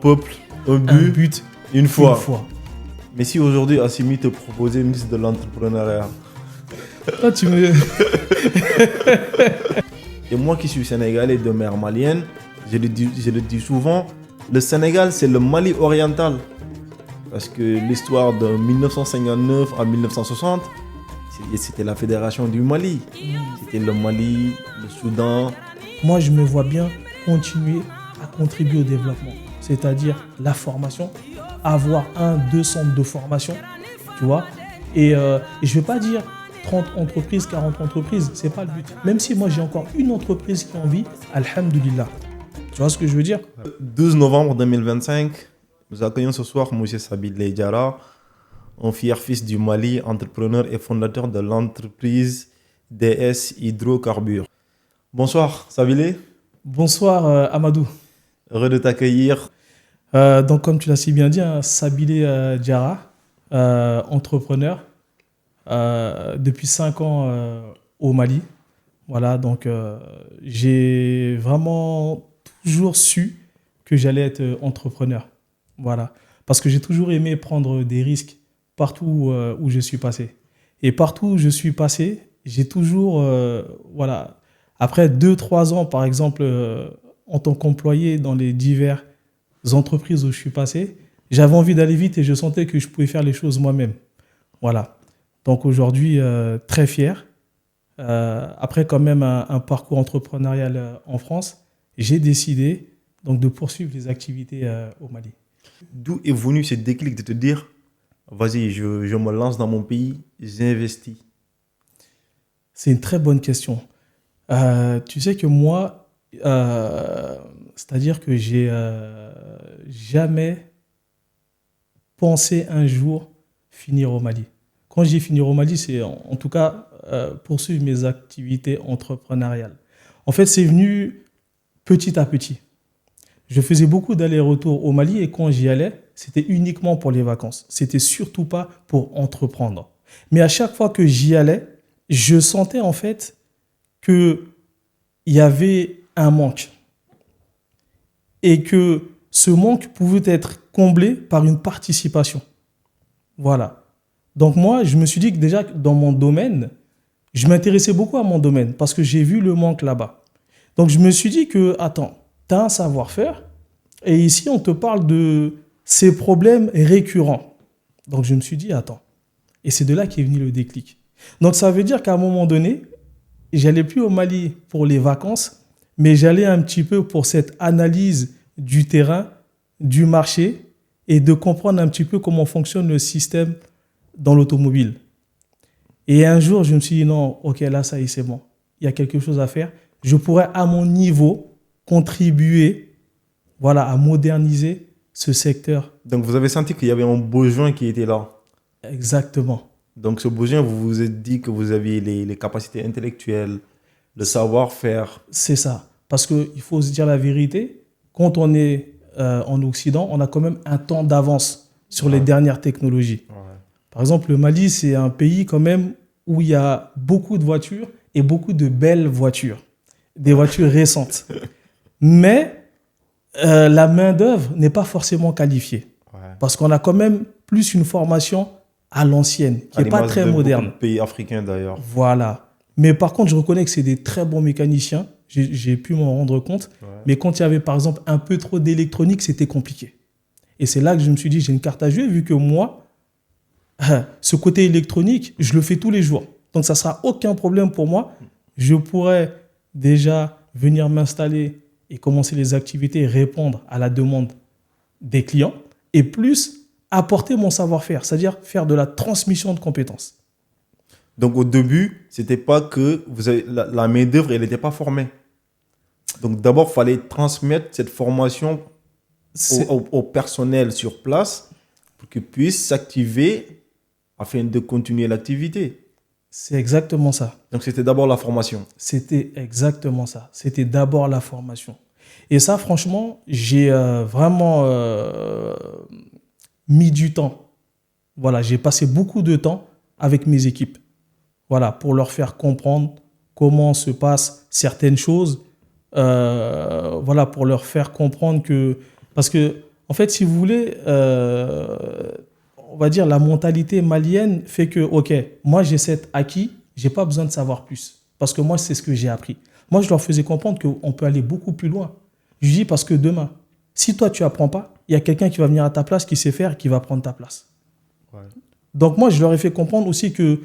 Peuple, un Un but, but, une une fois. fois. Mais si aujourd'hui Assimi te proposait une liste de l'entrepreneuriat, Toi, tu me... et moi qui suis sénégalais de mère malienne, je le dis souvent, le Sénégal c'est le Mali oriental. Parce que l'histoire de 1959 à 1960, c'était la fédération du Mali. C'était le Mali, le Soudan. Moi, je me vois bien continuer à contribuer au développement. C'est-à-dire la formation, avoir 2 centres de formation, tu vois. Et je ne vais pas dire 30 entreprises, 40 entreprises, ce n'est pas le but. Même si moi, j'ai encore une entreprise qui en vit, alhamdoulilah. Tu vois ce que je veux dire? 12 novembre 2025, nous accueillons ce soir M. Sabile Diarra, un fier fils du Mali, entrepreneur et fondateur de l'entreprise DS Hydrocarbures. Bonsoir Sabile, Bonsoir Amadou. heureux de t'accueillir. Donc, comme tu l'as si bien dit, hein, Sabile Diarra, entrepreneur, depuis 5 ans au Mali. Voilà, donc j'ai vraiment toujours su que j'allais être entrepreneur. Voilà, parce que j'ai toujours aimé prendre des risques partout où je suis passé. Et partout où je suis passé, j'ai toujours, voilà, après 2, 3 ans, par exemple, en tant qu'employé dans les diverses entreprises où je suis passé, j'avais envie d'aller vite et je sentais que je pouvais faire les choses moi-même. Voilà. Donc aujourd'hui, très fier. Après quand même un parcours entrepreneurial en France, j'ai décidé donc de poursuivre les activités au Mali. D'où est venu ce déclic de te dire, vas-y, je me lance dans mon pays, j'investis. C'est une très bonne question. Tu sais que moi, c'est-à-dire que j'ai jamais pensé un jour finir au Mali. Quand je dis finir au Mali, c'est en tout cas poursuivre mes activités entrepreneuriales. En fait, c'est venu petit à petit. Je faisais beaucoup d'allers-retours au Mali et quand j'y allais, c'était uniquement pour les vacances. C'était surtout pas pour entreprendre. Mais à chaque fois que j'y allais, je sentais en fait qu'il y avait un manque et que ce manque pouvait être comblé par une participation. Voilà. Donc moi, je me suis dit que déjà dans mon domaine, je m'intéressais beaucoup à mon domaine parce que j'ai vu le manque là-bas. Donc je me suis dit que, attends, tu as un savoir-faire et ici on te parle de ces problèmes récurrents. Donc je me suis dit, attends. Et c'est de là qu'est venu le déclic. Donc ça veut dire qu'à un moment donné, j'allais plus au Mali pour les vacances, mais j'allais un petit peu pour cette analyse du terrain, du marché et de comprendre un petit peu comment fonctionne le système dans l'automobile. Et un jour, je me suis dit, non, ok, là, ça y est, c'est bon. Il y a quelque chose à faire. Je pourrais, à mon niveau, contribuer, voilà, à moderniser ce secteur. Donc vous avez senti qu'il y avait un besoin qui était là. Exactement. Donc ce besoin, vous vous êtes dit que vous aviez les capacités intellectuelles, le savoir-faire. C'est ça. Parce qu'il faut se dire la vérité, quand on est en Occident, on a quand même un temps d'avance sur les dernières technologies. Ouais. Par exemple, le Mali, c'est un pays quand même où il y a beaucoup de voitures et beaucoup de belles voitures, des voitures récentes. Mais la main-d'œuvre n'est pas forcément qualifiée Ouais. parce qu'on a quand même plus une formation à l'ancienne, qui À n'est pas l'image très de beaucoup moderne. de pays africains d'ailleurs. Voilà. Mais par contre, je reconnais que c'est des très bons mécaniciens. J'ai pu m'en rendre compte. Ouais. Mais quand il y avait, par exemple, un peu trop d'électronique, c'était compliqué. Et c'est là que je me suis dit, j'ai une carte à jouer, vu que moi, ce côté électronique, je le fais tous les jours. Donc, ça ne sera aucun problème pour moi. Je pourrais déjà venir m'installer et commencer les activités et répondre à la demande des clients. Et plus, apporter mon savoir-faire, c'est-à-dire faire de la transmission de compétences. Donc au début, c'était pas que la main-d'œuvre, elle n'était pas formée. Donc d'abord, il fallait transmettre cette formation au personnel sur place pour qu'il puisse s'activer afin de continuer l'activité. C'est exactement ça. Donc c'était d'abord la formation. C'était exactement ça. C'était d'abord la formation. Et ça, franchement, j'ai vraiment mis du temps. Voilà, j'ai passé beaucoup de temps avec mes équipes. Voilà, pour leur faire comprendre comment se passent certaines choses. Voilà, pour leur faire comprendre que... Parce que, En fait, si vous voulez, on va dire la mentalité malienne fait que, ok, moi j'ai cet acquis, j'ai pas besoin de savoir plus. Parce que moi, c'est ce que j'ai appris. Moi, je leur faisais comprendre qu'on peut aller beaucoup plus loin. Je dis parce que demain, si toi, tu apprends pas, il y a quelqu'un qui va venir à ta place, qui sait faire, qui va prendre ta place. Ouais. Donc moi, je leur ai fait comprendre aussi que,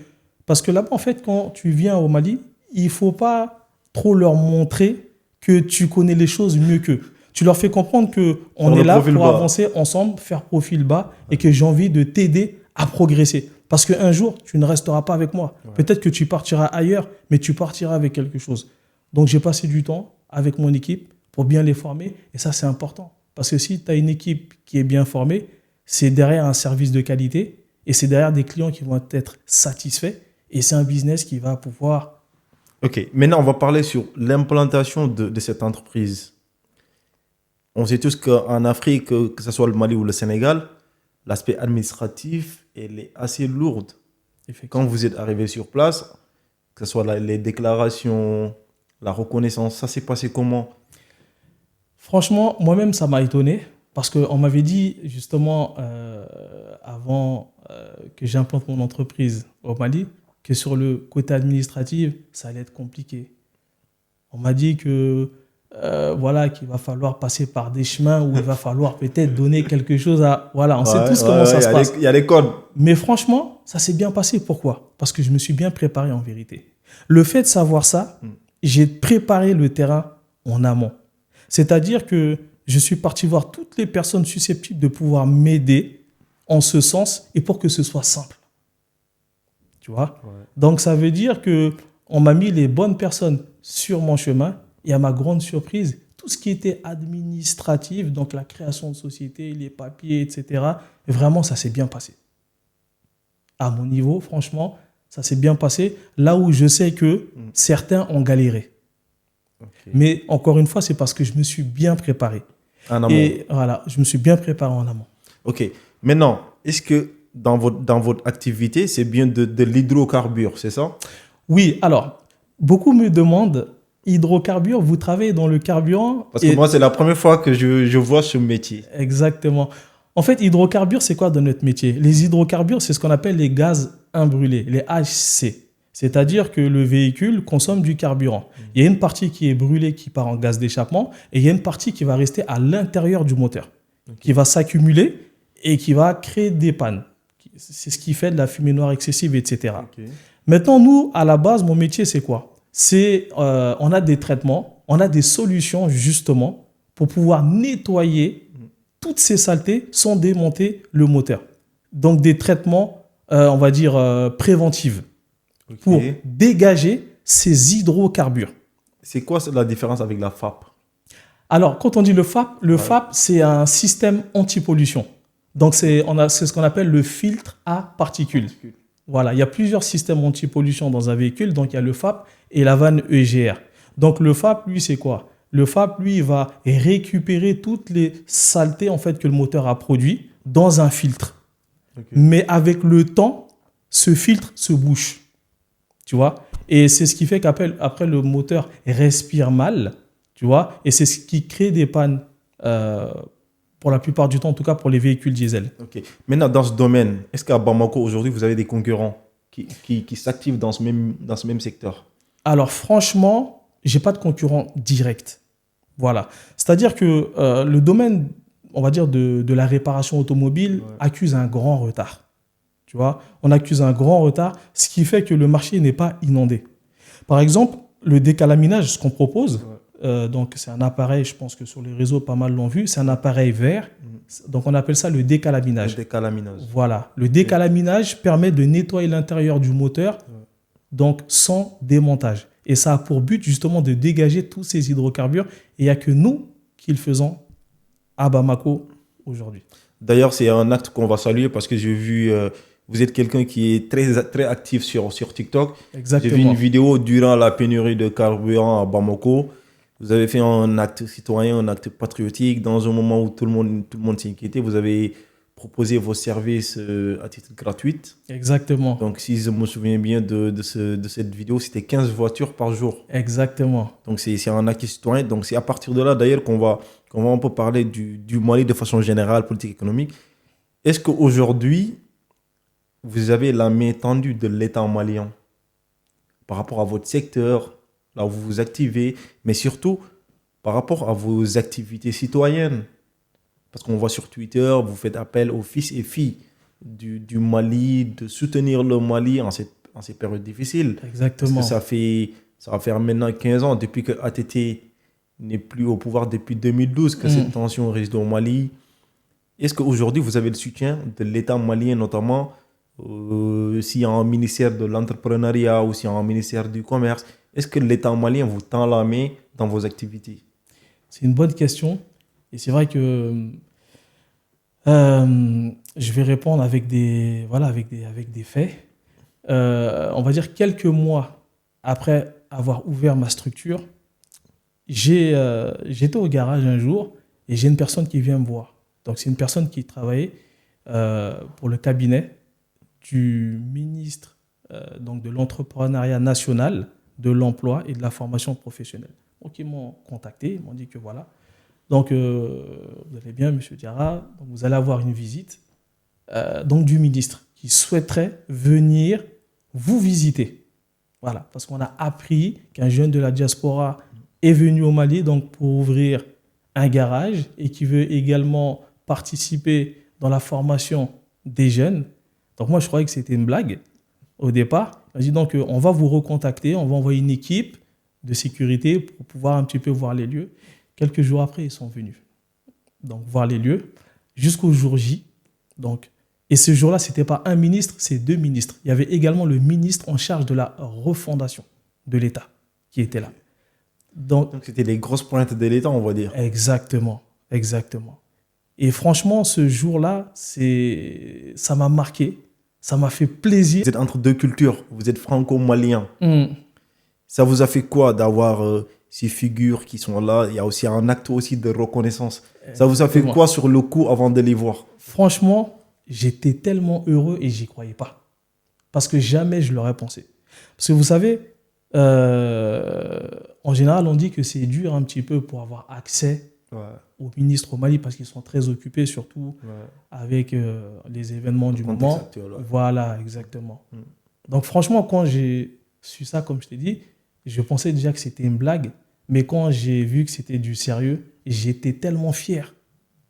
parce que là-bas, en fait, quand tu viens au Mali, il faut pas trop leur montrer que tu connais les choses mieux qu'eux. Tu leur fais comprendre qu'on est là pour avancer ensemble, faire profil bas, et que j'ai envie de t'aider à progresser. Parce qu'un jour, tu ne resteras pas avec moi. Ouais. Peut-être que tu partiras ailleurs, mais tu partiras avec quelque chose. Donc, j'ai passé du temps avec mon équipe pour bien les former. Et ça, c'est important. Parce que si tu as une équipe qui est bien formée, c'est derrière un service de qualité et c'est derrière des clients qui vont être satisfaits. Et c'est un business qui va pouvoir... OK. Maintenant, on va parler sur l'implantation de cette entreprise. On sait tous qu'en Afrique, que ce soit le Mali ou le Sénégal, l'aspect administratif, elle est assez lourde. Quand vous êtes arrivé sur place, que ce soit les déclarations, la reconnaissance, ça s'est passé comment? Franchement, moi-même, ça m'a étonné parce qu'on m'avait dit justement avant que j'implante mon entreprise au Mali que sur le côté administratif, ça allait être compliqué. On m'a dit que voilà, qu'il va falloir passer par des chemins où il va falloir peut-être donner quelque chose à... Voilà, on sait tous comment ça se passe. Il y a les codes. Mais franchement, ça s'est bien passé. Pourquoi? Parce que je me suis bien préparé en vérité. Le fait de savoir ça, j'ai préparé le terrain en amont. C'est-à-dire que je suis parti voir toutes les personnes susceptibles de pouvoir m'aider en ce sens et pour que ce soit simple. Tu vois? Ouais. Donc, ça veut dire qu'on m'a mis les bonnes personnes sur mon chemin. Et à ma grande surprise, tout ce qui était administratif, donc la création de société, les papiers, etc., vraiment, ça s'est bien passé. À mon niveau, franchement, ça s'est bien passé. Là où je sais que certains ont galéré. Okay. Mais encore une fois, c'est parce que je me suis bien préparé. En amont. Et voilà, je me suis bien préparé en amont. OK. Maintenant, est-ce que dans votre activité, c'est bien de l'hydrocarbure, c'est ça? Oui, alors, beaucoup me demandent... Hydrocarbures, vous travaillez dans le carburant. Parce que moi, c'est la première fois que je vois ce métier. Exactement. En fait, hydrocarbures, c'est quoi dans notre métier? Les hydrocarbures, c'est ce qu'on appelle les gaz imbrûlés, les HC. C'est-à-dire que le véhicule consomme du carburant. Il y a une partie qui est brûlée, qui part en gaz d'échappement, et il y a une partie qui va rester à l'intérieur du moteur, qui va s'accumuler et qui va créer des pannes. C'est ce qui fait de la fumée noire excessive, etc. Maintenant, nous, à la base, mon métier, c'est quoi? On a des traitements, on a des solutions justement pour pouvoir nettoyer toutes ces saletés sans démonter le moteur. Donc des traitements, on va dire, préventifs pour dégager ces hydrocarbures. C'est quoi la différence avec la FAP? Alors, quand on dit le FAP, c'est un système anti-pollution. Donc c'est ce qu'on appelle le filtre à particules. Voilà, il y a plusieurs systèmes anti-pollution dans un véhicule. Donc, il y a le FAP et la vanne EGR. Donc, le FAP, lui, c'est quoi? Le FAP, lui, il va récupérer toutes les saletés en fait, que le moteur a produit dans un filtre. Mais avec le temps, ce filtre se bouche. Tu vois? Et c'est ce qui fait qu'après, le moteur respire mal. Tu vois? Et c'est ce qui crée des pannes pour la plupart du temps, en tout cas pour les véhicules diesel. OK. Maintenant, dans ce domaine, est-ce qu'à Bamako, aujourd'hui, vous avez des concurrents qui s'activent dans ce même secteur? Alors, franchement, je n'ai pas de concurrent direct. Voilà. C'est-à-dire que le domaine, on va dire, de la réparation automobile accuse un grand retard. Tu vois? On accuse un grand retard, ce qui fait que le marché n'est pas inondé. Par exemple, le décalaminage, ce qu'on propose... donc, c'est un appareil, je pense que sur les réseaux, pas mal l'ont vu. C'est un appareil vert. Donc, on appelle ça le décalaminage. Le décalaminage. Voilà. Le décalaminage permet de nettoyer l'intérieur du moteur, donc sans démontage. Et ça a pour but, justement, de dégager tous ces hydrocarbures. Et il n'y a que nous qui le faisons à Bamako aujourd'hui. D'ailleurs, c'est un acte qu'on va saluer parce que j'ai vu... vous êtes quelqu'un qui est très actif sur TikTok. Exactement. J'ai vu une vidéo durant la pénurie de carburant à Bamako. Vous avez fait un acte citoyen, un acte patriotique dans un moment où tout le monde s'inquiétait. Vous avez proposez vos services à titre gratuit. Exactement. Donc, si je me souviens bien de cette vidéo, c'était 15 voitures par jour. Exactement. Donc, c'est un acquis citoyen. Donc, c'est à partir de là, d'ailleurs, qu'on va un peu parler du Mali de façon générale, politique économique. Est-ce qu'aujourd'hui, vous avez la main tendue de l'État malien par rapport à votre secteur, là où vous vous activez, mais surtout par rapport à vos activités citoyennes? Parce qu'on voit sur Twitter, vous faites appel aux fils et filles du Mali, de soutenir le Mali en ces périodes difficiles. Exactement. Parce que ça va faire maintenant 15 ans, depuis que ATT n'est plus au pouvoir, depuis 2012, que cette tension réside au Mali. Est-ce qu'aujourd'hui, vous avez le soutien de l'État malien, notamment s'il y a un ministère de l'entrepreneuriat ou s'il y a un ministère du commerce? Est-ce que l'État malien vous tend la main dans vos activités? C'est une bonne question. Et c'est vrai que je vais répondre avec des faits. On va dire quelques mois après avoir ouvert ma structure, j'étais au garage un jour et j'ai une personne qui vient me voir. Donc, c'est une personne qui travaillait pour le cabinet du ministre donc de l'entrepreneuriat national, de l'emploi et de la formation professionnelle. Donc, ils m'ont contacté, ils m'ont dit que voilà. Donc, vous allez bien, monsieur Diarra, donc vous allez avoir une visite donc du ministre qui souhaiterait venir vous visiter. Voilà, parce qu'on a appris qu'un jeune de la diaspora est venu au Mali donc pour ouvrir un garage et qui veut également participer dans la formation des jeunes. Donc moi, je croyais que c'était une blague au départ. On a dit donc, on va vous recontacter, on va envoyer une équipe de sécurité pour pouvoir un petit peu voir les lieux. Quelques jours après, ils sont venus donc voir les lieux jusqu'au jour J. Donc, et ce jour-là, ce n'était pas un ministre, c'est 2 ministres. Il y avait également le ministre en charge de la refondation de l'État qui était là. Donc c'était les grosses pointes de l'État, on va dire. Exactement, exactement. Et franchement, ce jour-là, ça m'a marqué, ça m'a fait plaisir. Vous êtes entre 2 cultures, vous êtes franco-malien. Ça vous a fait quoi d'avoir ces figures qui sont là? Il y a aussi un acte aussi de reconnaissance. Ça vous a fait quoi sur le coup avant de les voir? Franchement, j'étais tellement heureux et j'y croyais pas. Parce que jamais je l'aurais pensé. Parce que vous savez, en général, on dit que c'est dur un petit peu pour avoir accès aux ministres au Mali parce qu'ils sont très occupés, surtout avec les événements du moment. Actuel, Voilà, exactement. Donc franchement, quand j'ai su ça, comme je t'ai dit, je pensais déjà que c'était une blague. Mais quand j'ai vu que c'était du sérieux, j'étais tellement fier.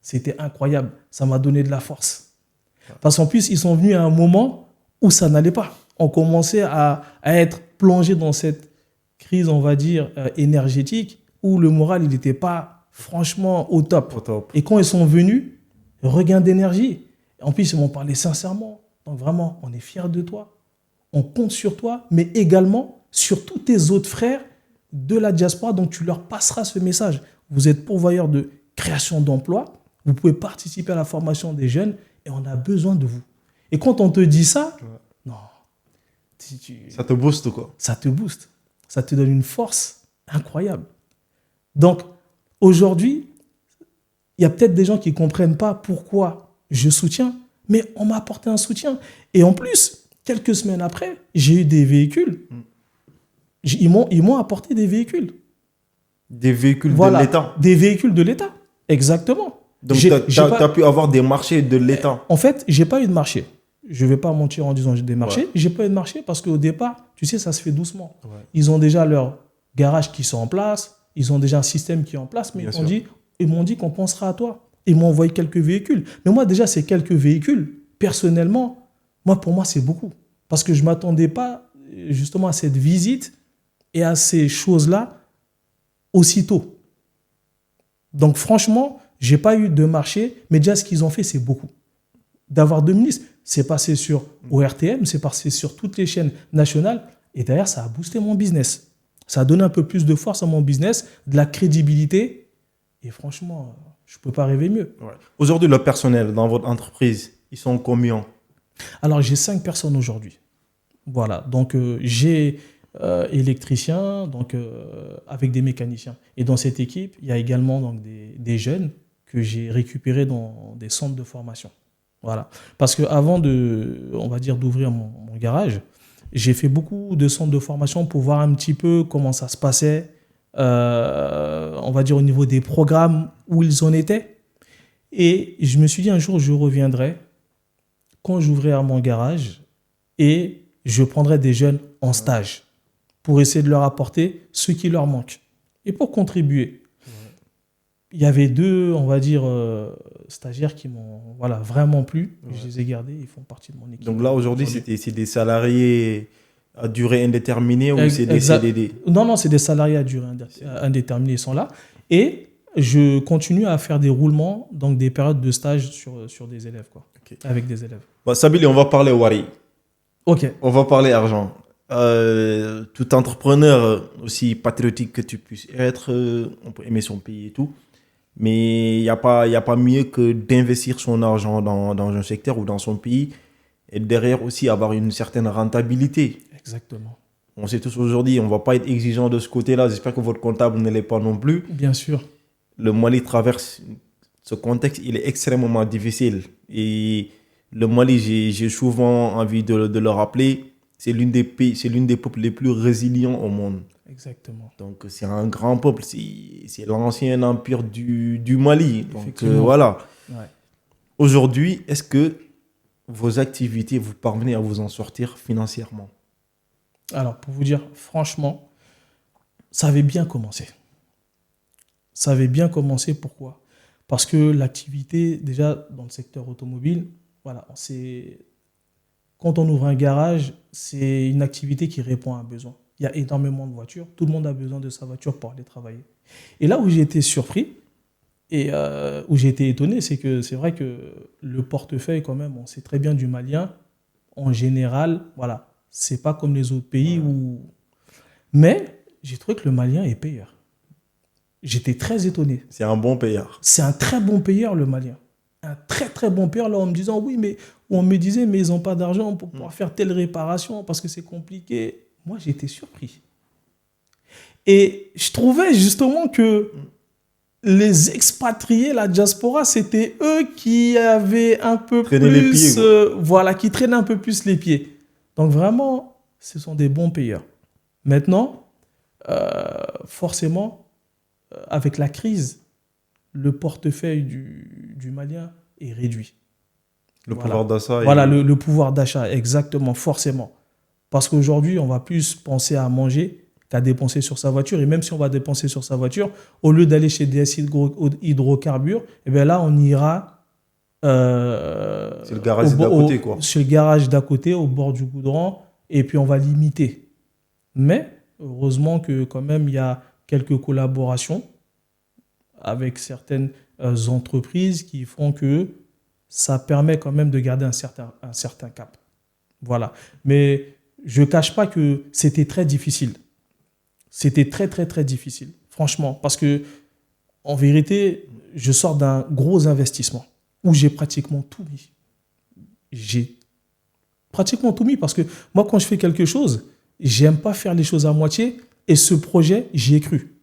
C'était incroyable. Ça m'a donné de la force. Parce qu'en plus, ils sont venus à un moment où ça n'allait pas. On commençait à être plongé dans cette crise, on va dire, énergétique, où le moral, il n'était pas franchement au top. Et quand ils sont venus, regain d'énergie. En plus, ils m'ont parlé sincèrement. Donc vraiment, on est fiers de toi. On compte sur toi, mais également sur tous tes autres frères de la diaspora. Donc tu leur passeras ce message. Vous êtes pourvoyeur de création d'emplois. Vous pouvez participer à la formation des jeunes et on a besoin de vous. Et quand on te dit ça, non. Ça te booste, quoi. Ça te booste. Ça te donne une force incroyable. Donc, aujourd'hui, il y a peut-être des gens qui ne comprennent pas pourquoi je soutiens, mais on m'a apporté un soutien. Et en plus, quelques semaines après, j'ai eu des véhicules. Ils m'ont apporté des véhicules. Des véhicules de l'État. Des véhicules de l'État, exactement. Donc, tu as pu avoir des marchés de l'État. En fait, je n'ai pas eu de marché. Je ne vais pas mentir en disant que j'ai des marchés. Je n'ai pas eu de marché parce qu'au départ, tu sais, ça se fait doucement. Ils ont déjà leur garage qui sont en place. Ils ont déjà un système qui est en place. Mais ils m'ont dit qu'on pensera à toi. Ils m'ont envoyé quelques véhicules. Mais moi, déjà, ces quelques véhicules, personnellement, pour moi, c'est beaucoup. Parce que je ne m'attendais pas justement à cette visite et à ces choses-là aussitôt. Donc, franchement, je n'ai pas eu de marché. Mais déjà, ce qu'ils ont fait, c'est beaucoup. D'avoir 2 ministres, c'est passé sur ORTM, c'est passé sur toutes les chaînes nationales. Et d'ailleurs, ça a boosté mon business. Ça a donné un peu plus de force à mon business, de la crédibilité. Et franchement, je ne peux pas rêver mieux. Aujourd'hui, le personnel dans votre entreprise, ils sont combien? Alors, j'ai 5 personnes aujourd'hui. Voilà. Donc, j'ai électricien, donc, avec des mécaniciens. Et dans cette équipe, il y a également donc, des jeunes que j'ai récupérés dans des centres de formation. Voilà. Parce qu'avant on va dire, d'ouvrir mon garage, j'ai fait beaucoup de centres de formation pour voir un petit peu comment ça se passait, on va dire au niveau des programmes, où ils en étaient. Et je me suis dit un jour, je reviendrai quand j'ouvrirai mon garage et je prendrai des jeunes en stage pour essayer de leur apporter ce qui leur manque et pour contribuer. Il y avait 2, on va dire, stagiaires qui m'ont vraiment plu. Ouais. Je les ai gardés, ils font partie de mon équipe. Donc là, aujourd'hui, c'est des salariés à durée indéterminée ou c'est des CDD? Non, c'est des salariés à durée indéterminée, ils sont là. Et je continue à faire des roulements, donc des périodes de stage sur des élèves, quoi, okay. Avec des élèves. Bon, Sabili, on va parler Wari. Ok. On va parler argent. Tout entrepreneur, aussi patriotique que tu puisses être, on peut aimer son pays et tout. Mais il n'y a pas mieux que d'investir son argent dans un secteur ou dans son pays et derrière aussi avoir une certaine rentabilité. Exactement. On sait tous aujourd'hui, on ne va pas être exigeant de ce côté-là. J'espère que votre comptable ne l'est pas non plus. Bien sûr. Le Mali traverse ce contexte, il est extrêmement difficile. Et le Mali, j'ai souvent envie de le rappeler, c'est l'une des peuples les plus résilients au monde. Exactement. Donc, c'est un grand peuple. C'est l'ancien empire du Mali. Donc, voilà. Ouais. Aujourd'hui, est-ce que vos activités, vous parvenez à vous en sortir financièrement? Alors, pour vous dire, franchement, ça avait bien commencé. Ça avait bien commencé, pourquoi? Parce que l'activité, déjà, dans le secteur automobile, voilà, quand on ouvre un garage, c'est une activité qui répond à un besoin. Il y a énormément de voitures. Tout le monde a besoin de sa voiture pour aller travailler. Et là où j'ai été surpris et où j'ai été étonné, c'est que c'est vrai que le portefeuille, quand même, on sait très bien du Malien, en général, voilà, c'est pas comme les autres pays où... Mais j'ai trouvé que le Malien est payeur. J'étais très étonné. C'est un bon payeur. C'est un très bon payeur, le Malien. Un très, très bon payeur, là, en me disant, oui, mais... On me disait, mais ils n'ont pas d'argent pour pouvoir faire telle réparation parce que c'est compliqué. Moi, j'étais surpris. Et je trouvais justement que les expatriés, la diaspora, c'était eux qui avaient un peu traîner plus... les pieds, qui traînaient un peu plus les pieds. Donc vraiment, ce sont des bons payeurs. Maintenant, forcément, avec la crise, le portefeuille du Malien est réduit. Le pouvoir d'achat. Voilà, le pouvoir d'achat, exactement, forcément. Parce qu'aujourd'hui, on va plus penser à manger qu'à dépenser sur sa voiture. Et même si on va dépenser sur sa voiture, au lieu d'aller chez DS Hydrocarbures, eh bien là, on ira... c'est le garage d'à côté, quoi. Chez le garage d'à côté, au bord du goudron, et puis on va limiter. Mais, heureusement que quand même, il y a quelques collaborations avec certaines entreprises qui font que ça permet quand même de garder un certain cap. Voilà. Mais je ne cache pas que c'était très difficile. C'était très, très, très difficile. Franchement. Parce que, en vérité, je sors d'un gros investissement où j'ai pratiquement tout mis. J'ai pratiquement tout mis parce que moi, quand je fais quelque chose, j'aime pas faire les choses à moitié. Et ce projet, j'y ai cru.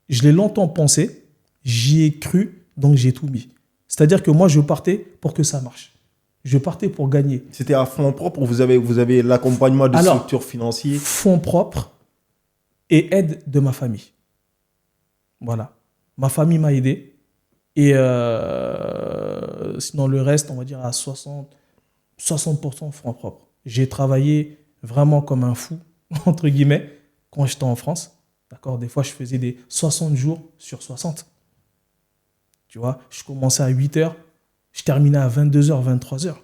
Je l'ai longtemps pensé. J'y ai cru. Donc, j'ai tout mis. C'est-à-dire que moi, je partais pour que ça marche. Je partais pour gagner. C'était à fonds propres ou vous avez l'accompagnement de structures financières? Fonds propres et aide de ma famille. Voilà. Ma famille m'a aidé. Et sinon, le reste, on va dire à 60% fonds propres. J'ai travaillé vraiment comme un fou, entre guillemets, quand j'étais en France. D'accord ? Des fois, je faisais des 60 jours sur 60. Tu vois, je commençais à 8 heures, je terminais à 22 heures, 23 heures.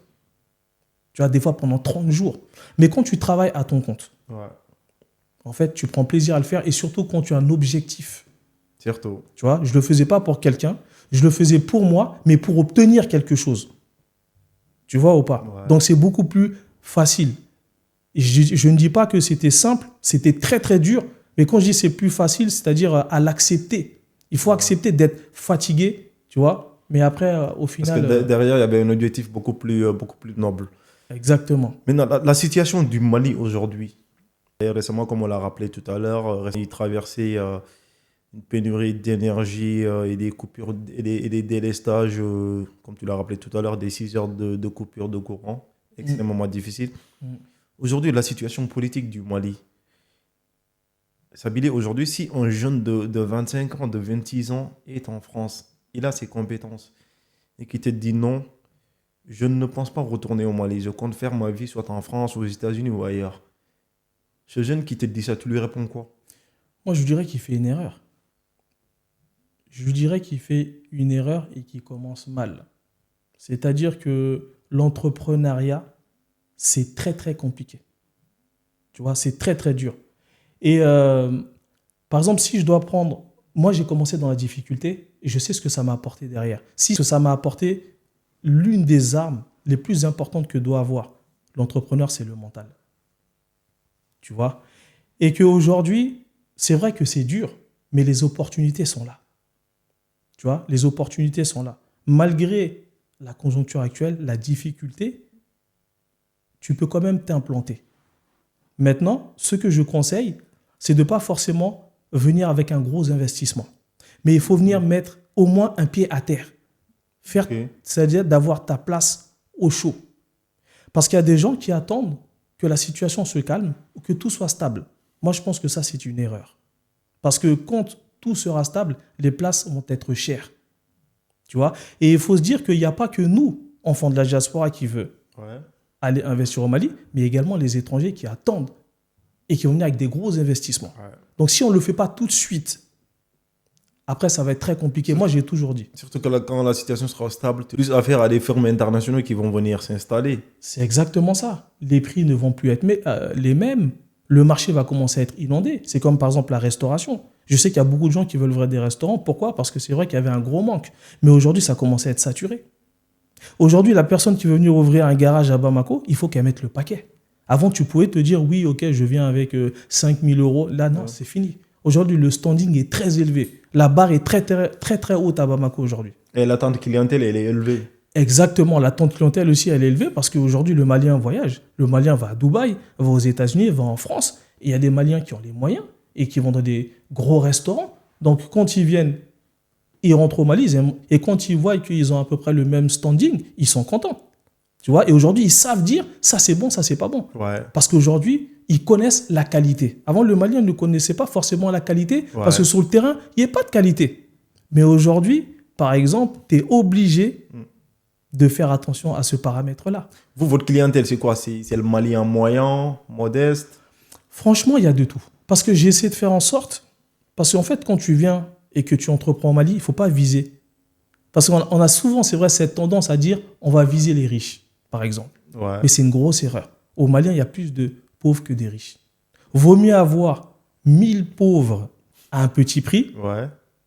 Tu vois, des fois pendant 30 jours. Mais quand tu travailles à ton compte, en fait, tu prends plaisir à le faire et surtout quand tu as un objectif. Surtout. Tu vois, je ne le faisais pas pour quelqu'un, je le faisais pour moi, mais pour obtenir quelque chose. Tu vois ou pas ? Donc, c'est beaucoup plus facile. Je ne dis pas que c'était simple, c'était très, très dur. Mais quand je dis c'est plus facile, c'est-à-dire à l'accepter. Il faut accepter d'être fatigué. Tu vois, mais après, au final... Parce que derrière, il y avait un objectif beaucoup plus noble. Exactement. Maintenant, la situation du Mali aujourd'hui, récemment, comme on l'a rappelé tout à l'heure, il traversait une pénurie d'énergie et des coupures et des délestages, comme tu l'as rappelé tout à l'heure, des 6 heures de coupure de courant, extrêmement difficile. Aujourd'hui, la situation politique du Mali, Sabili, aujourd'hui, si un jeune de 25 ans, de 26 ans est en France, il a ses compétences et qui te dit non, je ne pense pas retourner au Mali, je compte faire ma vie soit en France, aux États-Unis ou ailleurs. Ce jeune qui te dit ça, tu lui réponds quoi? Moi, je dirais qu'il fait une erreur. Je dirais qu'il fait une erreur et qu'il commence mal. C'est-à-dire que l'entrepreneuriat, c'est très, très compliqué. Tu vois, c'est très, très dur. Et par exemple, si je dois prendre... Moi, j'ai commencé dans la difficulté et je sais ce que ça m'a apporté derrière. Si ce que ça m'a apporté, l'une des armes les plus importantes que doit avoir l'entrepreneur, c'est le mental. Tu vois? Et qu'aujourd'hui, c'est vrai que c'est dur, mais les opportunités sont là. Tu vois? Les opportunités sont là. Malgré la conjoncture actuelle, la difficulté, tu peux quand même t'implanter. Maintenant, ce que je conseille, c'est de ne pas forcément venir avec un gros investissement. Mais il faut venir mettre au moins un pied à terre. Faire, c'est-à-dire d'avoir ta place au chaud. Parce qu'il y a des gens qui attendent que la situation se calme ou que tout soit stable. Moi, je pense que ça, c'est une erreur. Parce que quand tout sera stable, les places vont être chères. Tu vois? Et il faut se dire qu'il n'y a pas que nous, enfants de la diaspora, qui veulent aller investir au Mali, mais également les étrangers qui attendent et qui vont venir avec des gros investissements. Donc, si on ne le fait pas tout de suite, après, ça va être très compliqué. Moi, j'ai toujours dit. Surtout que quand la situation sera stable, tu as plus affaire à des firmes internationales qui vont venir s'installer. C'est exactement ça. Les prix ne vont plus être les mêmes. Le marché va commencer à être inondé. C'est comme par exemple la restauration. Je sais qu'il y a beaucoup de gens qui veulent ouvrir des restaurants. Pourquoi? Parce que c'est vrai qu'il y avait un gros manque. Mais aujourd'hui, ça commence à être saturé. Aujourd'hui, la personne qui veut venir ouvrir un garage à Bamako, il faut qu'elle mette le paquet. Avant, tu pouvais te dire, oui, ok, je viens avec 5 000 euros. Là, non, c'est fini. Aujourd'hui, le standing est très élevé. La barre est très, très, très, très haute à Bamako aujourd'hui. Et l'attente clientèle, elle est élevée. Exactement. L'attente clientèle aussi, elle est élevée parce qu'aujourd'hui, le Malien voyage. Le Malien va à Dubaï, va aux États-Unis, va en France. Et il y a des Maliens qui ont les moyens et qui vont dans des gros restaurants. Donc, quand ils viennent, ils rentrent au Mali. Et quand ils voient qu'ils ont à peu près le même standing, ils sont contents. Tu vois? Et aujourd'hui, ils savent dire ça c'est bon, ça c'est pas bon. Parce qu'aujourd'hui, ils connaissent la qualité. Avant, le Malien ne connaissait pas forcément la qualité parce que sur le terrain, il n'y a pas de qualité. Mais aujourd'hui, par exemple, tu es obligé de faire attention à ce paramètre-là. Vous, votre clientèle, c'est quoi? C'est le Malien moyen, modeste? Franchement, il y a de tout. Parce que j'ai essayé de faire en sorte... Parce qu'en fait, quand tu viens et que tu entreprends au Mali, il ne faut pas viser. Parce qu'on a souvent, c'est vrai, cette tendance à dire on va viser les riches, par exemple. Mais c'est une grosse erreur. Au Mali, il y a plus de pauvres que des riches. Vaut mieux avoir 1000 pauvres à un petit prix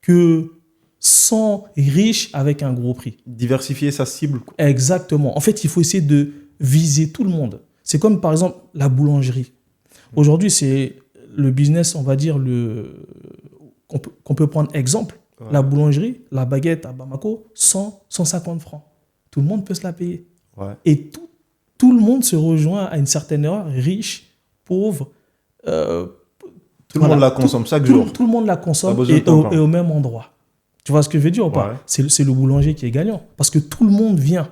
que 100 riches avec un gros prix. Diversifier sa cible. Exactement. En fait, il faut essayer de viser tout le monde. C'est comme, par exemple, la boulangerie. Aujourd'hui, c'est le business, on va dire, qu'on peut prendre exemple. La boulangerie, la baguette à Bamako, 100, 150 francs. Tout le monde peut se la payer. Et tout le monde se rejoint à une certaine heure, riche, pauvre. Tout le monde la consomme chaque jour. Tout le monde la consomme et au même endroit. Tu vois ce que je veux dire ou pas? C'est le boulanger qui est gagnant. Parce que tout le monde vient.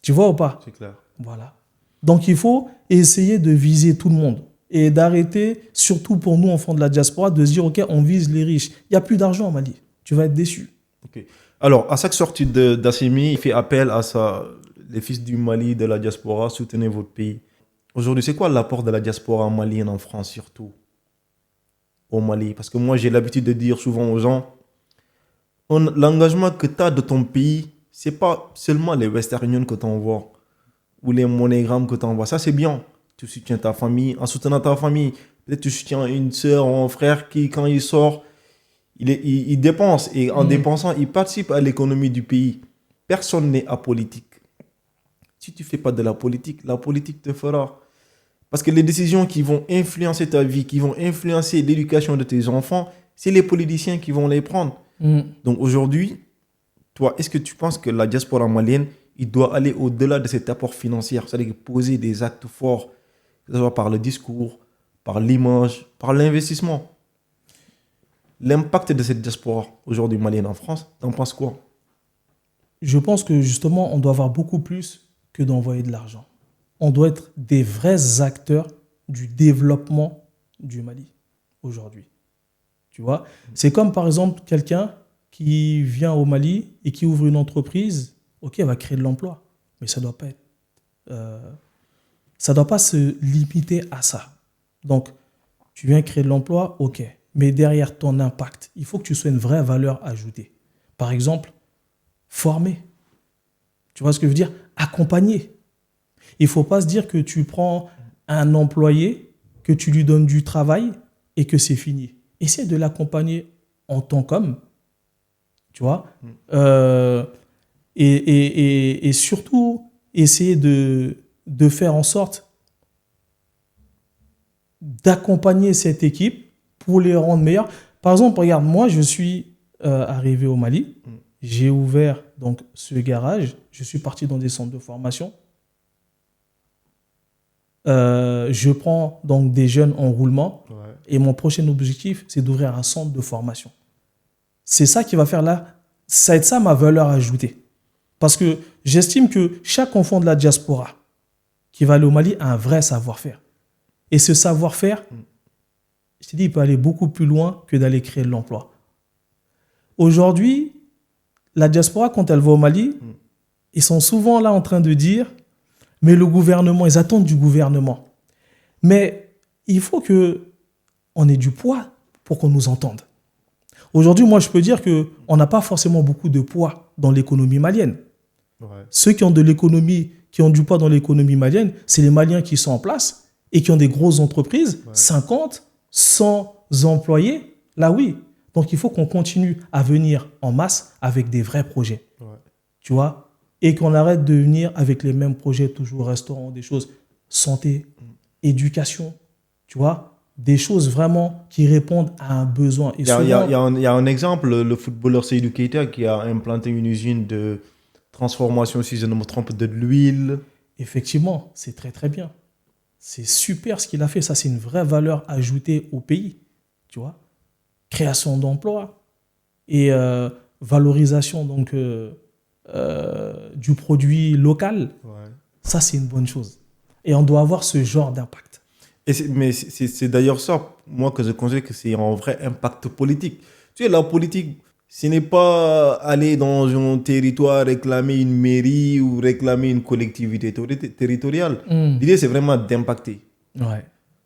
Tu vois ou pas? C'est clair. Voilà. Donc, il faut essayer de viser tout le monde. Et d'arrêter, surtout pour nous, enfants de la diaspora, de se dire, OK, on vise les riches. Il n'y a plus d'argent au Mali. Tu vas être déçu. Alors, à chaque sortie d'Assimi, il fait appel à les fils du Mali, de la diaspora, soutenez votre pays. Aujourd'hui, c'est quoi l'apport de la diaspora malienne en France, surtout au Mali? Parce que moi, j'ai l'habitude de dire souvent aux gens, l'engagement que tu as de ton pays, ce n'est pas seulement les Western Union que tu envoies ou les MoneyGram que tu envoies. Ça, c'est bien. Tu soutiens ta famille. En soutenant ta famille, peut-être tu soutiens une soeur ou un frère qui, quand il sort, il dépense. Et en dépensant, il participe à l'économie du pays. Personne n'est apolitique. Si tu ne fais pas de la politique te fera. Parce que les décisions qui vont influencer ta vie, qui vont influencer l'éducation de tes enfants, c'est les politiciens qui vont les prendre. Donc aujourd'hui, toi, est-ce que tu penses que la diaspora malienne, il doit aller au-delà de cet apport financier, c'est-à-dire poser des actes forts, que ce soit par le discours, par l'image, par l'investissement? Franchement, il y a de tout. Parce que j'ai essayé de faire en sorte, parce qu'en fait, quand tu viens et que tu entreprends au Mali, il ne faut pas viser. Parce qu'on a souvent, c'est vrai, cette tendance à dire on va viser les riches. Il n'y a plus d'argent au Mali. Aujourd'hui, c'est le business, on va dire, qu'on peut prendre exemple. La boulangerie. l'impact de cette diaspora aujourd'hui malienne en France, t'en penses quoi? Je pense que justement, on doit avoir beaucoup plus que d'envoyer de l'argent. On doit être des vrais acteurs du développement du Mali aujourd'hui. Tu vois? C'est comme par exemple quelqu'un qui vient au Mali et qui ouvre une entreprise. Ok, elle va créer de l'emploi, mais ça doit pas être, ça doit pas se limiter à ça. Donc, tu viens créer de l'emploi, ok, mais derrière ton impact, il faut que tu sois une vraie valeur ajoutée. Par exemple, former. Tu vois ce que je veux dire? Accompagner. Il ne faut pas se dire que tu prends un employé, que tu lui donnes du travail et que c'est fini. Essaie de l'accompagner en tant qu'homme, tu vois, et surtout essayer de faire en sorte d'accompagner cette équipe pour les rendre meilleurs. Par exemple, regarde, moi, je suis arrivé au Mali, j'ai ouvert donc ce garage, je suis parti dans des centres de formation. Je prends donc des jeunes en roulement et mon prochain objectif, c'est d'ouvrir un centre de formation. C'est ça qui va faire là, ça va être ça ma valeur ajoutée. Parce que j'estime que chaque enfant de la diaspora qui va aller au Mali a un vrai savoir-faire. Et ce savoir-faire, je te dis, il peut aller beaucoup plus loin que d'aller créer de l'emploi. Aujourd'hui, la diaspora, quand elle va au Mali, ils sont souvent là en train de dire mais le gouvernement, ils attendent du gouvernement. Mais il faut qu'on ait du poids pour qu'on nous entende. Aujourd'hui, moi, je peux dire qu'on n'a pas forcément beaucoup de poids dans l'économie malienne. Ceux qui ont de l'économie, qui ont du poids dans l'économie malienne, c'est les Maliens qui sont en place et qui ont des grosses entreprises, 50, 100 employés. Là, oui. Donc, il faut qu'on continue à venir en masse avec des vrais projets. Tu vois ? Et qu'on arrête de venir avec les mêmes projets, toujours restaurant, des choses, santé, éducation, tu vois, des choses vraiment qui répondent à un besoin. Il y a un exemple, le footballeur Seydou Keita qui a implanté une usine de transformation, si je ne me trompe, de l'huile. Effectivement, c'est très très bien. C'est super ce qu'il a fait. Ça, c'est une vraie valeur ajoutée au pays, tu vois. Création d'emplois et valorisation, donc... du produit local, ça c'est une bonne chose. Et on doit avoir ce genre d'impact. Mais c'est d'ailleurs ça, moi, que je considère que c'est un vrai impact politique. Tu sais, la politique, ce n'est pas aller dans un territoire réclamer une mairie ou réclamer une collectivité territoriale. L'idée, c'est vraiment d'impacter.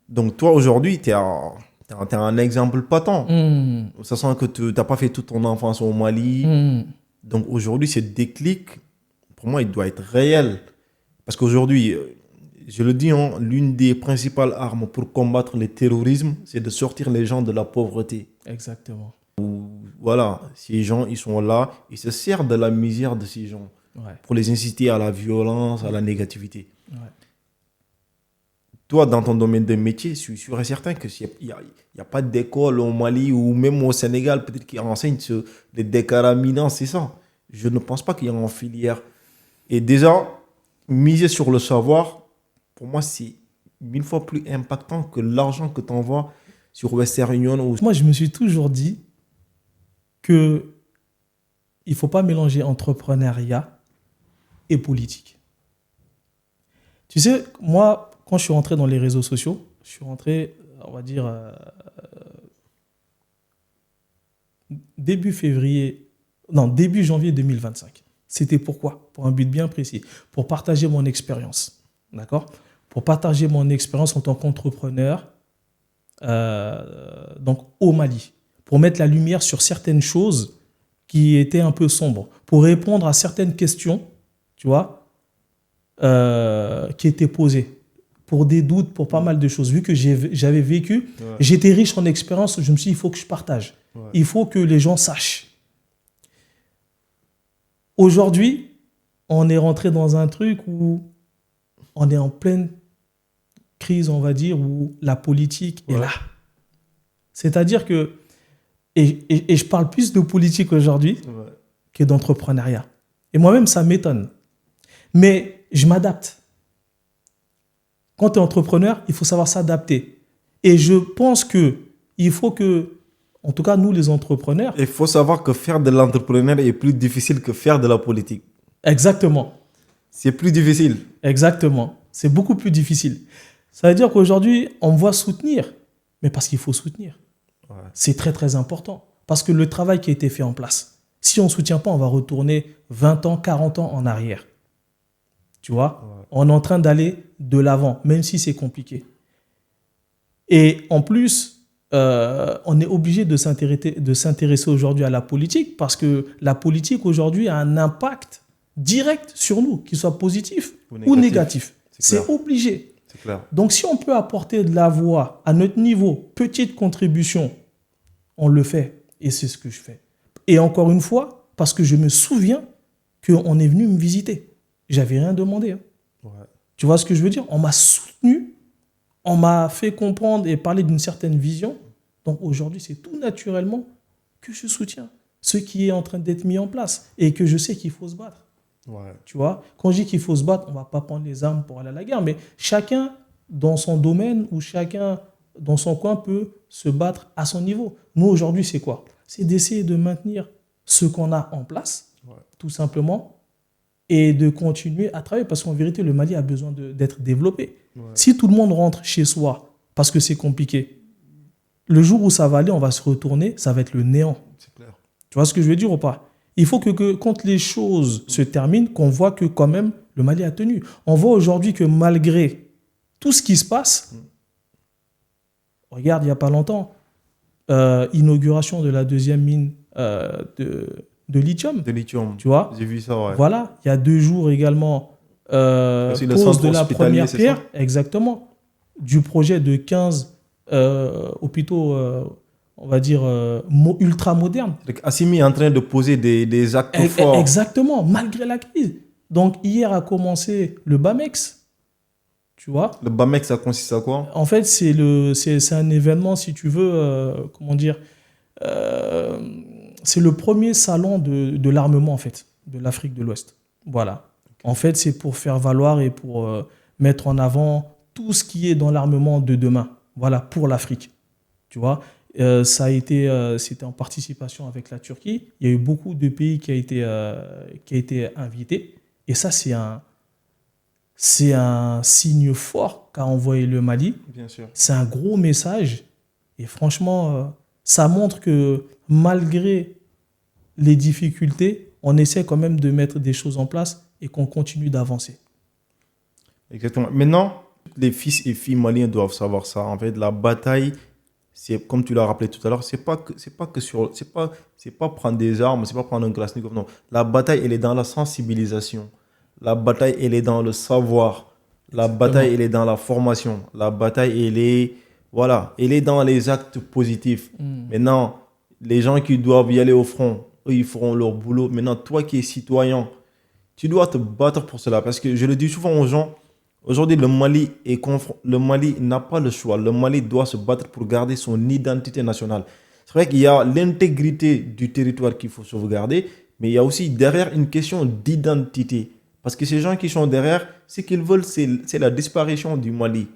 Donc toi, aujourd'hui, tu es un exemple patent. Sachant que tu n'as pas fait toute ton enfance au Mali. Donc aujourd'hui, ce déclic, pour moi, il doit être réel. Parce qu'aujourd'hui, je le dis, l'une des principales armes pour combattre le terrorisme, c'est de sortir les gens de la pauvreté. Exactement. Voilà, ces gens, ils sont là, ils se servent de la misère de ces gens pour les inciter à la violence, à la négativité. Toi, dans ton domaine de métier, je suis sûr et certain qu'il n'y a pas d'école au Mali ou même au Sénégal, peut-être qui enseigne les décaraminants, c'est ça. Je ne pense pas qu'il y ait en filière. Et déjà, miser sur le savoir, pour moi, c'est 1000 fois plus impactant que l'argent que tu envoies sur Western Union. Moi, je me suis toujours dit qu'il ne faut pas mélanger entrepreneuriat et politique. Tu sais, moi, quand je suis rentré dans les réseaux sociaux, je suis rentré, on va dire, début janvier 2025. C'était pourquoi? Pour un but bien précis. Pour partager mon expérience. D'accord? Pour partager mon expérience en tant qu'entrepreneur donc au Mali. Pour mettre la lumière sur certaines choses qui étaient un peu sombres. Pour répondre à certaines questions, tu vois, qui étaient posées. Pour des doutes, pour pas mal de choses. Vu que j'avais vécu, j'étais riche en expérience, je me suis dit, il faut que je partage. Il faut que les gens sachent. Aujourd'hui, on est rentré dans un truc où on est en pleine crise, on va dire, où la politique est là. C'est-à-dire que, et je parle plus de politique aujourd'hui que d'entrepreneuriat. Et moi-même, ça m'étonne. Mais je m'adapte. Quand tu es entrepreneur, il faut savoir s'adapter. Et je pense qu'il faut que en tout cas nous les entrepreneurs. Il faut savoir que faire de l'entrepreneuriat est plus difficile que faire de la politique. Exactement. C'est plus difficile. Exactement. C'est beaucoup plus difficile. Ça veut dire qu'aujourd'hui, on voit soutenir, mais parce qu'il faut soutenir. Ouais. C'est très, très important. Parce que le travail qui a été fait en place, si on ne soutient pas, on va retourner 20 ans, 40 ans en arrière. Tu vois, Ouais. on est en train d'aller de l'avant, même si c'est compliqué. Et en plus, on est obligé de s'intéresser aujourd'hui à la politique parce que la politique aujourd'hui a un impact direct sur nous, qu'il soit positif ou négatif. C'est obligé. C'est clair. Donc, si on peut apporter de la voix à notre niveau, petite contribution, on le fait. Et c'est ce que je fais. Et encore une fois, parce que je me souviens qu'on est venu me visiter. J'avais rien demandé. Hein. Ouais. Tu vois ce que je veux dire? On m'a soutenu, on m'a fait comprendre et parler d'une certaine vision. Donc aujourd'hui, c'est tout naturellement que je soutiens ce qui est en train d'être mis en place et que je sais qu'il faut se battre. Ouais. Tu vois, quand je dis qu'il faut se battre, on ne va pas prendre les armes pour aller à la guerre, mais chacun dans son domaine ou chacun dans son coin peut se battre à son niveau. Nous, aujourd'hui, c'est quoi? C'est d'essayer de maintenir ce qu'on a en place, Ouais. tout simplement, et de continuer à travailler, parce qu'en vérité, le Mali a besoin d'être développé. Ouais. Si tout le monde rentre chez soi parce que c'est compliqué, le jour où ça va aller, on va se retourner, ça va être le néant. C'est clair. Tu vois ce que je veux dire ou pas? Il faut que quand les choses se terminent, qu'on voit que quand même le Mali a tenu. On voit aujourd'hui que malgré tout ce qui se passe, regarde, il n'y a pas longtemps, inauguration de la deuxième mine de lithium. De lithium. Tu vois? J'ai vu ça, ouais. Voilà, il y a 2 jours également, Aussi le pose centre de la hospitalier, première c'est pierre, ça? exactement, du projet de 15 hôpitaux, on va dire, ultra modernes. Donc, Assimi est en train de poser des actes forts. Exactement, malgré la crise. Donc, hier a commencé le BAMEX, tu vois. Le BAMEX, ça consiste à quoi? En fait, c'est un événement, si tu veux, comment dire, c'est le premier salon de l'armement, en fait, de l'Afrique de l'Ouest. Voilà. En fait, c'est pour faire valoir et pour mettre en avant tout ce qui est dans l'armement de demain. Voilà, pour l'Afrique. Tu vois, c'était en participation avec la Turquie. Il y a eu beaucoup de pays qui a été invités. Et ça, c'est un signe fort qu'a envoyé le Mali. Bien sûr. C'est un gros message. Et franchement, ça montre que malgré les difficultés, on essaie quand même de mettre des choses en place et qu'on continue d'avancer. Exactement. Maintenant, les fils et filles maliens doivent savoir ça. En fait, la bataille, c'est comme tu l'as rappelé tout à l'heure, c'est pas prendre des armes, c'est pas prendre un Kalachnikov, non. La bataille, elle est dans la sensibilisation. La bataille, elle est dans le savoir. La bataille, elle est dans la formation. La bataille, elle est dans les actes positifs. Maintenant, les gens qui doivent y aller au front, eux, ils feront leur boulot. Maintenant, toi qui es citoyen, tu dois te battre pour cela. Parce que je le dis souvent aux gens, aujourd'hui, le Mali n'a pas le choix. Le Mali doit se battre pour garder son identité nationale. C'est vrai qu'il y a l'intégrité du territoire qu'il faut sauvegarder, mais il y a aussi derrière une question d'identité. Parce que ces gens qui sont derrière, ce qu'ils veulent, c'est la disparition du Mali.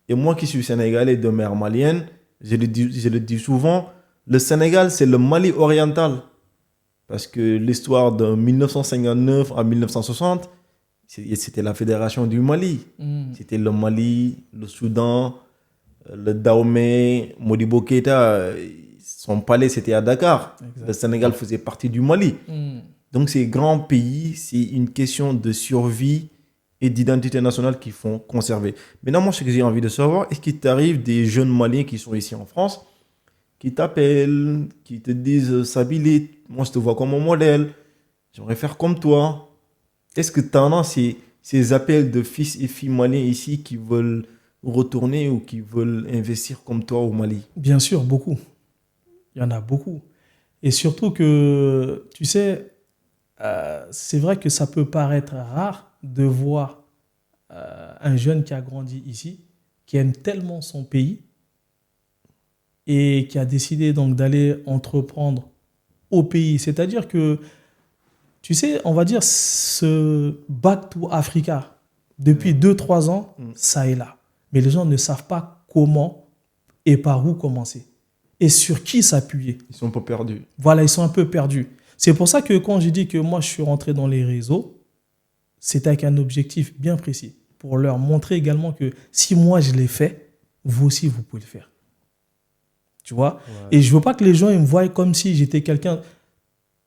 Et moi qui suis sénégalais de mère malienne, je le dis souvent, le Sénégal, c'est le Mali oriental. Parce que l'histoire de 1959 à 1960, c'était la fédération du Mali. C'était le Mali, le Soudan, le Dahomey, Modibo Keïta. Son palais, c'était à Dakar. Exactement. Le Sénégal faisait partie du Mali. Donc, ces grands pays, c'est une question de survie et d'identité nationale qu'il faut conserver. Maintenant, moi, ce que j'ai envie de savoir, est-ce qu'il t'arrive des jeunes Maliens qui sont ici en France, qui t'appellent, qui te disent « Sabili, moi, je te vois comme un modèle, j'aimerais faire comme toi ». Est-ce que tu as ces appels de fils et filles maliens ici qui veulent retourner ou qui veulent investir comme toi au Mali? Bien sûr, beaucoup. Il y en a beaucoup. Et surtout que, tu sais, c'est vrai que ça peut paraître rare de voir un jeune qui a grandi ici, qui aime tellement son pays et qui a décidé donc d'aller entreprendre au pays. C'est-à-dire que, tu sais, on va dire ce Back to Africa, depuis 2-3 ans, ça est là. Mais les gens ne savent pas comment et par où commencer. et sur qui s'appuyer. Ils sont un peu perdus. Voilà, ils sont un peu perdus. C'est pour ça que quand j'ai dit que moi, je suis rentré dans les réseaux, c'était avec un objectif bien précis, pour leur montrer également que si moi, je l'ai fait, vous aussi, vous pouvez le faire. Tu vois? Ouais. Et je veux pas que les gens ils me voient comme si j'étais quelqu'un,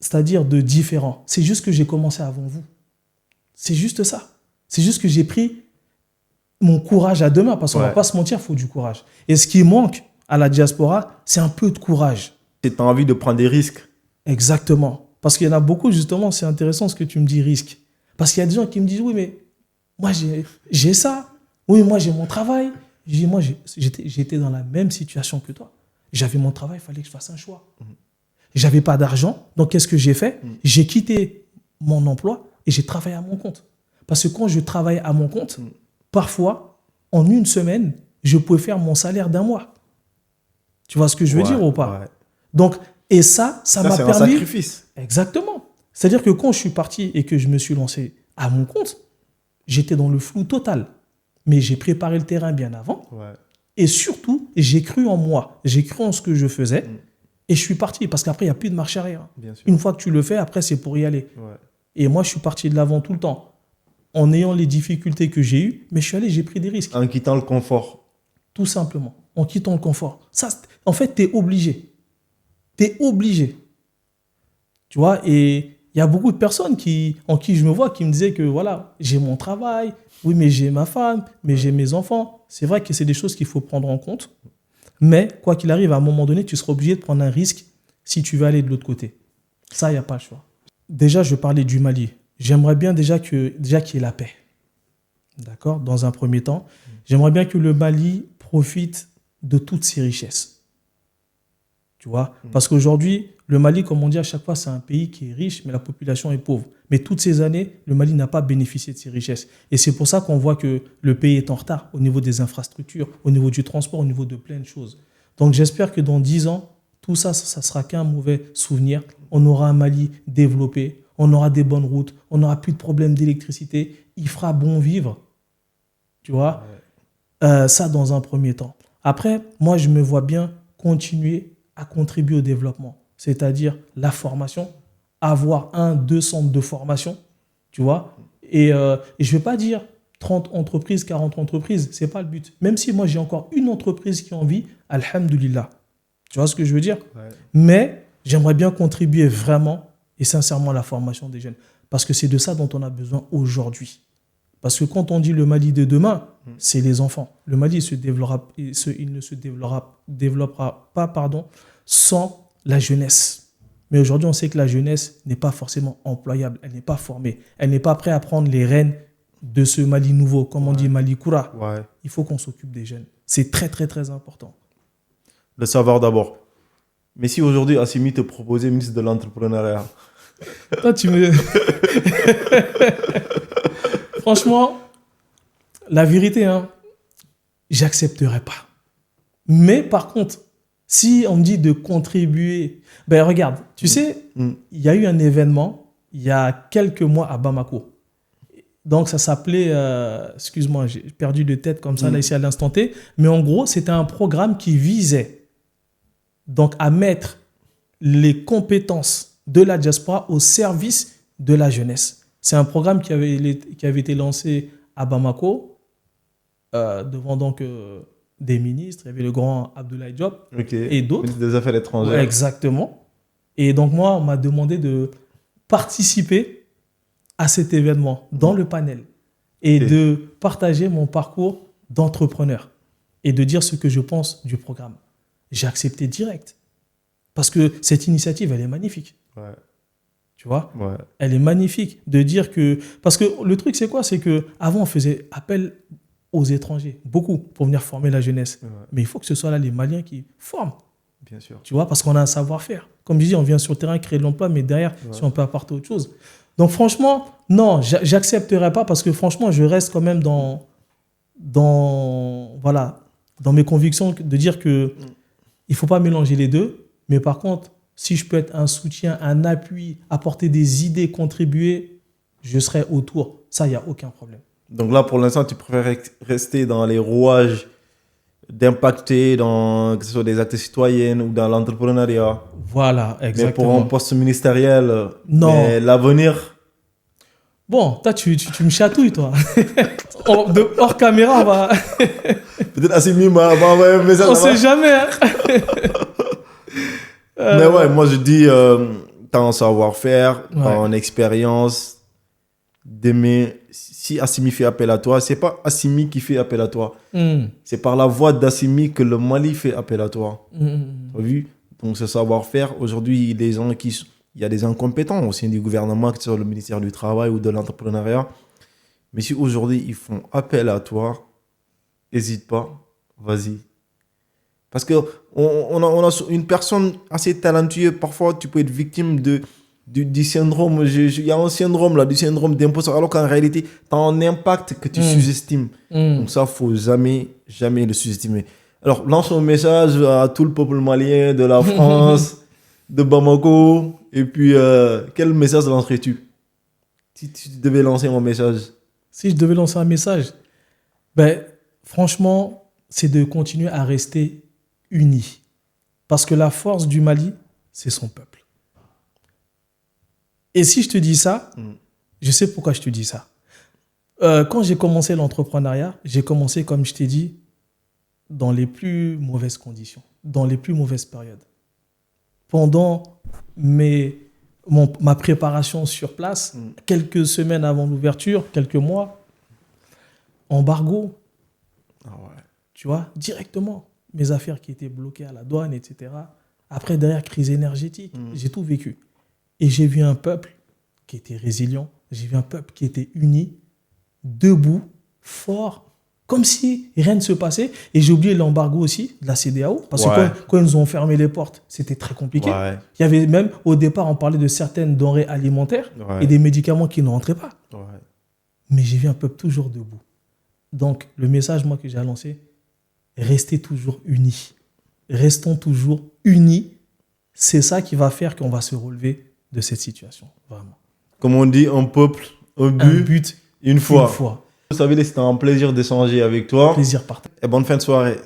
c'est-à-dire de différent. C'est juste que j'ai commencé avant vous. C'est juste ça. C'est juste que j'ai pris mon courage à deux mains, parce qu'on va pas se mentir, il faut du courage. Et ce qui manque à la diaspora, c'est un peu de courage. Tu as envie de prendre des risques. Exactement. Parce qu'il y en a beaucoup, justement, c'est intéressant ce que tu me dis, risque. Parce qu'il y a des gens qui me disent, oui, mais moi, j'ai ça. Oui, moi, j'ai mon travail. Je dis, moi, j'étais dans la même situation que toi. J'avais mon travail, il fallait que je fasse un choix. J'avais pas d'argent, donc qu'est-ce que j'ai fait? J'ai quitté mon emploi et j'ai travaillé à mon compte. Parce que quand je travaillais à mon compte, parfois, en une semaine, je pouvais faire mon salaire d'un mois. Tu vois ce que je veux dire ou pas? Ouais. Donc, et ça m'a permis... C'est un sacrifice. Exactement. C'est-à-dire que quand je suis parti et que je me suis lancé à mon compte, j'étais dans le flou total. Mais j'ai préparé le terrain bien avant. Ouais. Et surtout, j'ai cru en moi. J'ai cru en ce que je faisais. Et je suis parti. Parce qu'après, il n'y a plus de marche arrière. Une fois que tu le fais, après, c'est pour y aller. Ouais. Et moi, je suis parti de l'avant tout le temps. En ayant les difficultés que j'ai eues, mais je suis allé, j'ai pris des risques. En quittant le confort. Tout simplement. En quittant le confort. Ça, en fait, tu es obligé. Tu es obligé. Tu vois, et il y a beaucoup de personnes en qui je me vois qui me disaient que voilà, j'ai mon travail, oui, mais j'ai ma femme, mais j'ai mes enfants. C'est vrai que c'est des choses qu'il faut prendre en compte. Mais quoi qu'il arrive, à un moment donné, tu seras obligé de prendre un risque si tu veux aller de l'autre côté. Ça, il n'y a pas le choix. Déjà, je parlais du Mali. J'aimerais bien déjà qu'il y ait la paix. D'accord? Dans un premier temps, j'aimerais bien que le Mali profite de toutes ses richesses. Tu vois? Parce qu'aujourd'hui, le Mali, comme on dit à chaque fois, c'est un pays qui est riche, mais la population est pauvre. Mais toutes ces années, le Mali n'a pas bénéficié de ces richesses. Et c'est pour ça qu'on voit que le pays est en retard au niveau des infrastructures, au niveau du transport, au niveau de plein de choses. Donc j'espère que dans 10 ans, tout ça, ça sera qu'un mauvais souvenir. On aura un Mali développé, on aura des bonnes routes, on n'aura plus de problèmes d'électricité. Il fera bon vivre. Tu vois? Ça, dans un premier temps. Après, moi, je me vois bien continuer à contribuer au développement. C'est-à-dire la formation, avoir 1-2 centres de formation, tu vois. Et je ne vais pas dire 30 entreprises, 40 entreprises, ce n'est pas le but. Même si moi, j'ai encore une entreprise qui en vit, alhamdoulilah. Tu vois ce que je veux dire? Ouais. Mais j'aimerais bien contribuer vraiment et sincèrement à la formation des jeunes. Parce que c'est de ça dont on a besoin aujourd'hui. Parce que quand on dit le Mali de demain, c'est les enfants. Le Mali il ne se développera pas sans la jeunesse. Mais aujourd'hui, on sait que la jeunesse n'est pas forcément employable. Elle n'est pas formée. Elle n'est pas prête à prendre les rênes de ce Mali nouveau, comme on dit Mali Koura. Ouais. Il faut qu'on s'occupe des jeunes. C'est très, très, très important. Le savoir d'abord. Mais si aujourd'hui, Assimi te proposait ministre de l'entrepreneuriat. Toi, tu me... Franchement, la vérité, j'accepterais pas. Mais par contre, si on me dit de contribuer... Ben regarde, tu sais, il y a eu un événement il y a quelques mois à Bamako. Donc ça s'appelait... excuse-moi, j'ai perdu de tête comme ça là ici à l'instant T. Mais en gros, c'était un programme qui visait donc à mettre les compétences de la diaspora au service de la jeunesse. C'est un programme qui avait été lancé à Bamako devant donc des ministres. Il y avait le grand Abdoulaye Diop et d'autres. Ministre des Affaires étrangères. Ouais, exactement. Et donc moi, on m'a demandé de participer à cet événement dans le panel et de partager mon parcours d'entrepreneur et de dire ce que je pense du programme. J'ai accepté direct parce que cette initiative, elle est magnifique. Ouais. Tu vois, elle est magnifique de dire que... Parce que le truc, c'est quoi? C'est qu'avant, on faisait appel aux étrangers, beaucoup, pour venir former la jeunesse. Ouais. Mais il faut que ce soit là les Maliens qui forment. Bien sûr. Tu vois, parce qu'on a un savoir-faire. Comme je dis, on vient sur le terrain créer de l'emploi, mais derrière, si on peut apporter autre chose. Donc franchement, non, j'accepterai pas parce que franchement, je reste quand même dans mes convictions de dire que il faut pas mélanger les deux. Mais par contre, si je peux être un soutien, un appui, apporter des idées, contribuer, je serai autour. Ça, il n'y a aucun problème. Donc là, pour l'instant, tu préfères rester dans les rouages d'impacter dans que ce soit des actes citoyens ou dans l'entrepreneuriat. Voilà, Mais exactement. pour un poste ministériel, Non. mais l'avenir, Bon, toi, tu me chatouilles, toi. Hors caméra, on va... peut-être Assimi m'a envoyé un message. On sait jamais. Hein. Mais ouais, moi je dis, ton savoir-faire, Ouais. ton expérience, d'aimer. Si Assimi fait appel à toi, c'est pas Assimi qui fait appel à toi. C'est par la voix d'Assimi que le Mali fait appel à toi. Tu as vu? Donc ce savoir-faire, aujourd'hui, il y a des incompétents au sein du gouvernement, que ce soit le ministère du Travail ou de l'entrepreneuriat. Mais si aujourd'hui ils font appel à toi, n'hésite pas, vas-y. Parce que on a une personne assez talentueuse, parfois tu peux être victime du syndrome, il y a un syndrome là, du syndrome d'imposteur, alors qu'en réalité, tu as un impact que tu sous-estimes. Donc ça, il ne faut jamais le sous-estimer. Alors, lance un message à tout le peuple malien de la France, de Bamako, et puis quel message lancerais-tu si tu devais lancer un message? Si je devais lancer un message, ben, franchement, c'est de continuer à rester unis. Parce que la force du Mali, c'est son peuple. Et si je te dis ça, je sais pourquoi je te dis ça. Quand j'ai commencé l'entrepreneuriat, j'ai commencé, comme je t'ai dit, dans les plus mauvaises conditions, dans les plus mauvaises périodes. Pendant ma préparation sur place, quelques semaines avant l'ouverture, quelques mois, embargo. Ah ouais. Tu vois, directement. Mes affaires qui étaient bloquées à la douane, etc. Après, derrière, crise énergétique. J'ai tout vécu. Et j'ai vu un peuple qui était résilient. J'ai vu un peuple qui était uni, debout, fort, comme si rien ne se passait. Et j'ai oublié l'embargo aussi de la CEDEAO. Parce que quand ils nous ont fermé les portes, c'était très compliqué. Ouais. Il y avait même, au départ, on parlait de certaines denrées alimentaires et des médicaments qui ne rentraient pas. Ouais. Mais j'ai vu un peuple toujours debout. Donc, le message, moi, que j'ai lancé, restez toujours unis. Restons toujours unis. C'est ça qui va faire qu'on va se relever de cette situation. Vraiment. Comme on dit, un peuple, un but, une foi. Une fois. Vous savez, c'était un plaisir d'échanger avec toi. Plaisir partagé. Et bonne fin de soirée.